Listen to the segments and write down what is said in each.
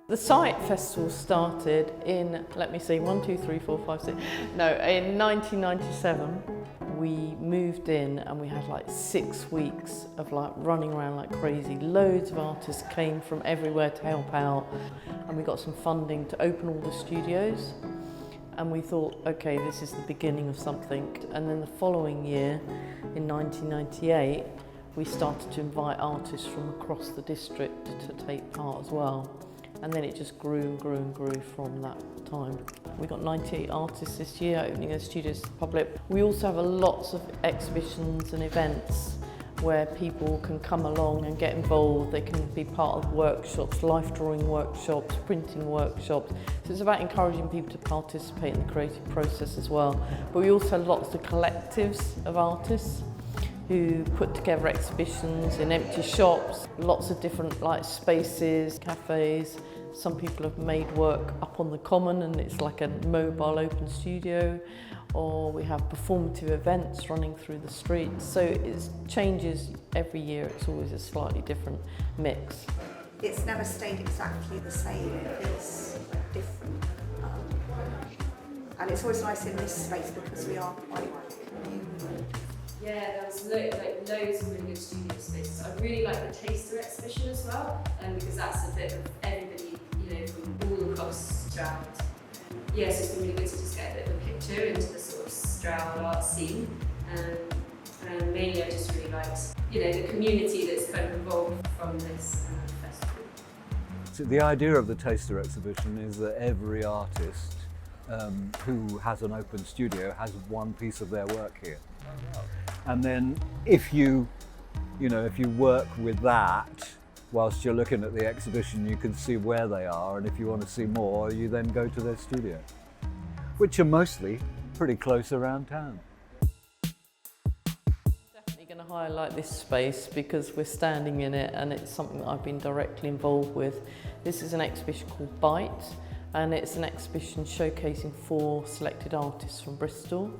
The Site Festival started in, let me see, 1, 2, 3, 4, 5, 6, no, in 1997. We moved in and we had like 6 weeks of like running around like crazy. Loads of artists came from everywhere to help out, and we got some funding to open all the studios. And we thought, okay, this is the beginning of something. And then the following year, in 1998, we started to invite artists from across the district to take part as well. And then it just grew and grew and grew from that time. We got 98 artists this year opening their studios to the public. We also have lots of exhibitions and events where people can come along and get involved. They can be part of workshops, life drawing workshops, printing workshops. So it's about encouraging people to participate in the creative process as well. But we also have lots of collectives of artists who put together exhibitions in empty shops, lots of different like spaces, cafes. Some people have made work up on the common and it's like a mobile open studio, or we have performative events running through the streets. So it changes every year, it's always a slightly different mix. It's never stayed exactly the same, it's different. And it's always nice in this space because we are quite new. Yeah, there was loads of really good studio spaces. I really like the Taster exhibition as well, because that's a bit of everybody, from all across Stroud. Yeah, so it's been really good to just get a bit of a picture into the sort of Stroud art scene. And mainly I just really liked, the community that's kind of evolved from this festival. So the idea of the Taster exhibition is that every artist who has an open studio has one piece of their work here. And then if you work with that whilst you're looking at the exhibition, you can see where they are, and if you want to see more, you then go to their studio, which are mostly pretty close around town. Definitely going to highlight this space because we're standing in it and it's something that I've been directly involved with. This is an exhibition called Bite, and it's an exhibition showcasing 4 selected artists from Bristol.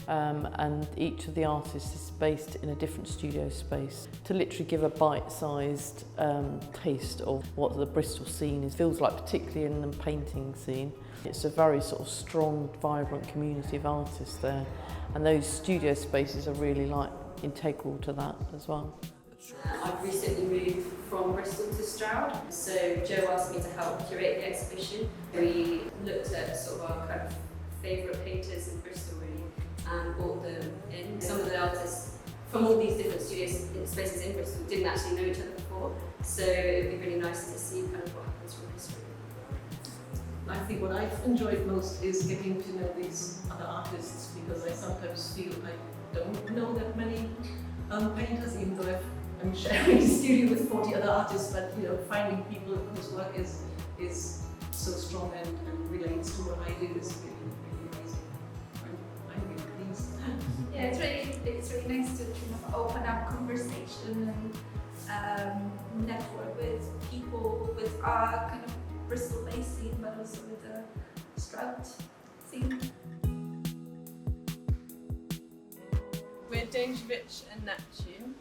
And each of the artists is based in a different studio space to literally give a bite-sized taste of what the Bristol scene feels like, particularly in the painting scene. It's a very sort of strong, vibrant community of artists there, and those studio spaces are really integral to that as well. I've recently moved from Bristol to Stroud, so Joe asked me to help curate the exhibition. We looked at sort of our kind of favourite painters in Bristol really, and brought them in. Some of the artists from all these different spaces in Bristol didn't actually know each other before, so it would be really nice to see kind of what happens from history. I think what I've enjoyed most is getting to know these other artists, because I sometimes feel I don't know that many painters, even though I'm sharing a studio with 40 other artists, but finding people whose work is so strong and relates to what I do is really amazing. I'm really pleased. Yeah, it's really nice to kind of open up conversation and network with people with our kind of Bristol-based scene, but also with the Stroud scene. We're Dangervich and Neptune.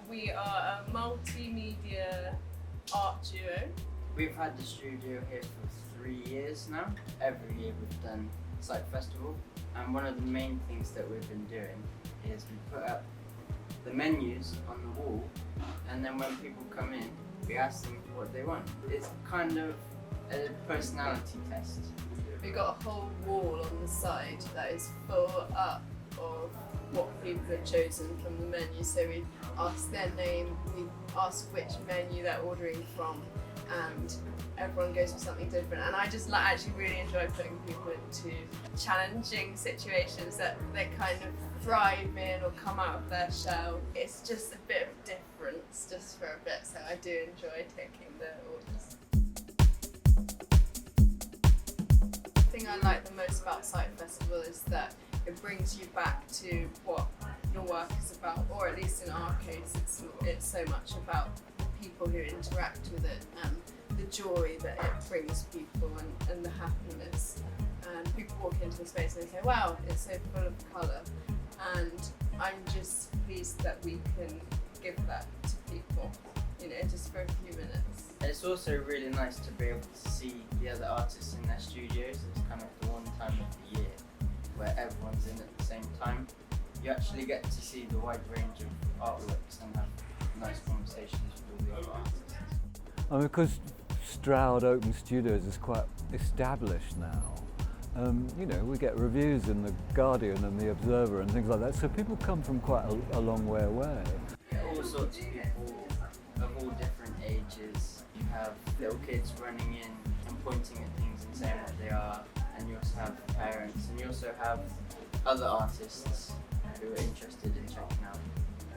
We are a multimedia art duo. We've had the studio here for 3 years now. Every year we've done Site Festival, and one of the main things that we've been doing is we put up the menus on the wall, and then when people come in, we ask them what they want. It's kind of a personality test. We've got a whole wall on the side that is full up of what people have chosen from the menu. So we ask their name, we ask which menu they're ordering from, and everyone goes for something different. And I just actually really enjoy putting people into challenging situations that they kind of thrive in or come out of their shell. It's just a bit of difference just for a bit, so I do enjoy taking the orders. The thing I like the most about Site Festival is that it brings you back to what your work is about, or at least in our case, it's so much about the people who interact with it and the joy that it brings people and the happiness. And people walk into the space and they say, wow, it's so full of colour. And I'm just pleased that we can give that to people, just for a few minutes. And it's also really nice to be able to see the other artists in their studios. It's kind of the one time of the year where everyone's in at the same time. You actually get to see the wide range of artworks and have nice conversations with all the other artists. I mean, because Stroud Open Studios is quite established now. You know, we get reviews in The Guardian and The Observer and things like that, so people come from quite a long way away. All sorts of people of all different ages. You have little kids running in and pointing at things and saying what they are, and you also have parents, and you also have other artists who are interested in checking out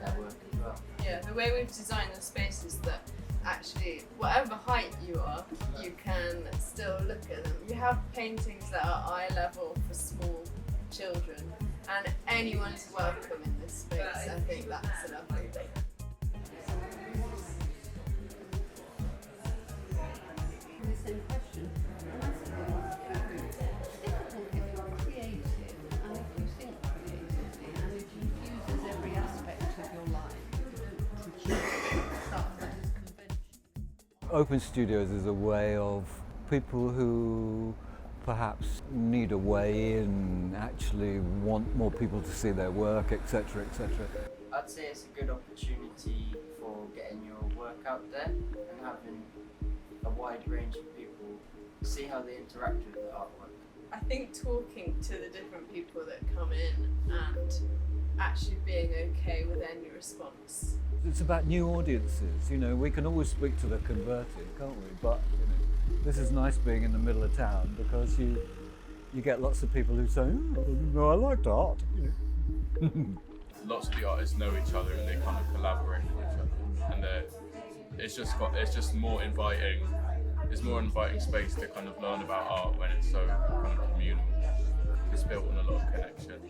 their work as well. Yeah, the way we've designed the space is that actually, whatever height you are, you can still look at them. You have paintings that are eye level for small children, and anyone is welcome in this space. I think that's enough. Same question. Difficult if you're creative and if you think creatively and it infuses every aspect of your life. You don't produce stuff that is conventional. Open Studios is a way of people who perhaps need a way in, actually want more people to see their work, etc., etc. I'd say it's a good opportunity for getting your work out there and having a wide range of people see how they interact with the artwork. I think talking to the different people that come in and actually being okay with any response. It's about new audiences, you know, we can always speak to the converted, can't we? But you know, this is nice being in the middle of town because you get lots of people who say, oh, no, I liked art, you know. Lots of the artists know each other and they kind of collaborate with each other, and it's just more inviting. It's more inviting space to kind of learn about art when it's so kind of communal. It's built on a lot of connection.